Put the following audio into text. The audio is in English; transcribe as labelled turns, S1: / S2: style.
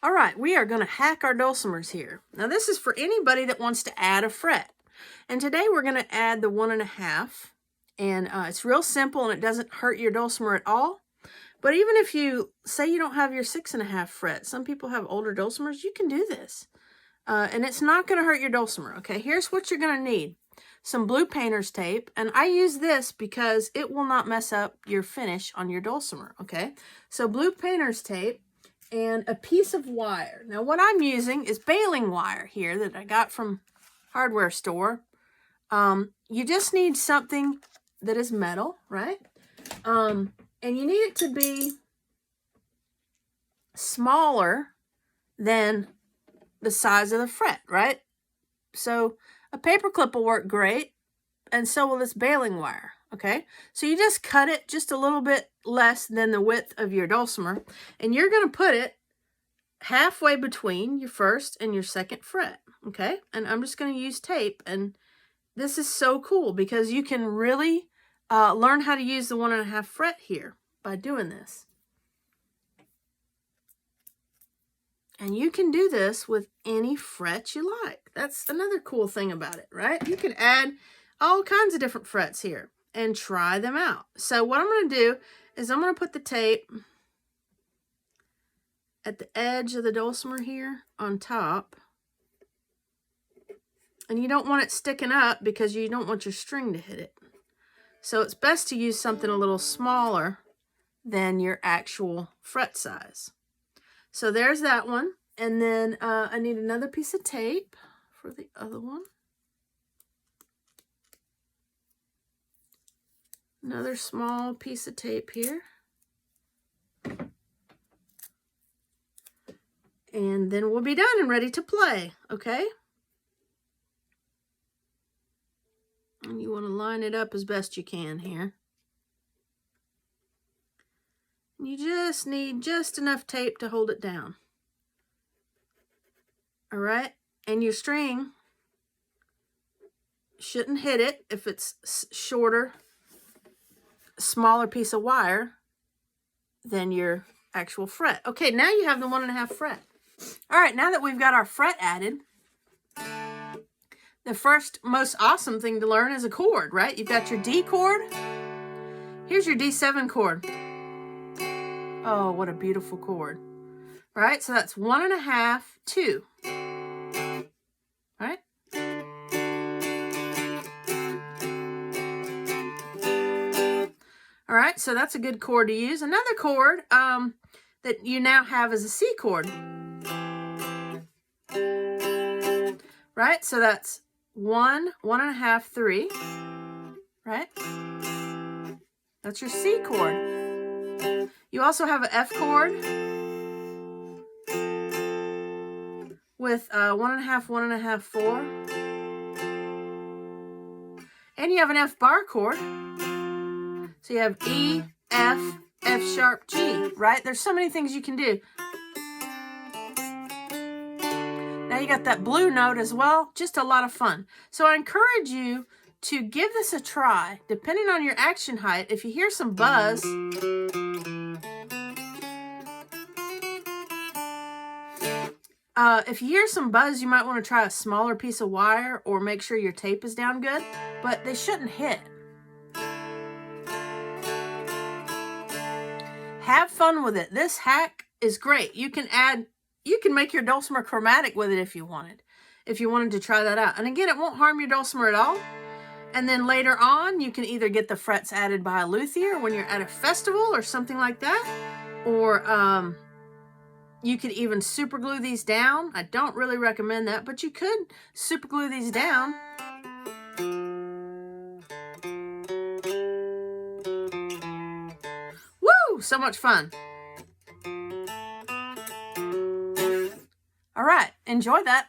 S1: All right, we are going to hack our dulcimers here. Now this is for anybody that wants to add a fret. And today we're going to add the 1.5. And it's real simple and it doesn't hurt your dulcimer at all. But even if you say you don't have your 6.5 fret, some people have older dulcimers, you can do this. And it's not going to hurt your dulcimer. Okay, here's what you're going to need. Some blue painter's tape. And I use this because it will not mess up your finish on your dulcimer. Okay, so blue painter's tape. And a piece of wire. Now what I'm using is baling wire here that I got from hardware store. You just need something that is metal, right? And you need it to be smaller than the size of the fret, right? So a paper clip will work great, and so will this baling wire. Okay, so you just cut it just a little bit less than the width of your dulcimer, and you're going to put it halfway between your first and your second fret. Okay, and I'm just going to use tape, and this is so cool because you can really learn how to use the 1.5 fret here by doing this. And you can do this with any fret you like. That's another cool thing about it, right? You can add all kinds of different frets here and try them out. So what I'm going to do is I'm going to put the tape at the edge of the dulcimer here on top. And you don't want it sticking up because you don't want your string to hit it. So it's best to use something a little smaller than your actual fret size. So there's that one. And then I need another piece of tape for the other one. Another small piece of tape here. And then we'll be done and ready to play, okay? And you want to line it up as best you can here. You just need just enough tape to hold it down. All right? And your string shouldn't hit it if it's shorter, smaller piece of wire than your actual fret. Okay, now you have the 1.5 fret. All right, now that we've got our fret added, the first most awesome thing to learn is a chord, right? You've got your D chord. Here's your D7 chord. Oh, what a beautiful chord. Right? So that's 1.5, 2. Right? All right, so that's a good chord to use. Another chord that you now have is a C chord. Right? So that's 1, 1.5, 3. Right? That's your C chord. You also have an F chord with 1.5, 1.5, 4. And you have an F bar chord. So you have E, F, F sharp, G, right? There's so many things you can do. Now you got that blue note as well. Just a lot of fun. So I encourage you to give this a try. Depending on your action height, if you hear some buzz, you might want to try a smaller piece of wire or make sure your tape is down good, but they shouldn't hit. Have fun with it. This hack is great. You can make your dulcimer chromatic with it if you wanted to try that out. And again, it won't harm your dulcimer at all. And then later on, you can either get the frets added by a luthier when you're at a festival or something like that, or you could even super glue these down. I don't really recommend that, but you could super glue these down. Woo! So much fun. All right, enjoy that.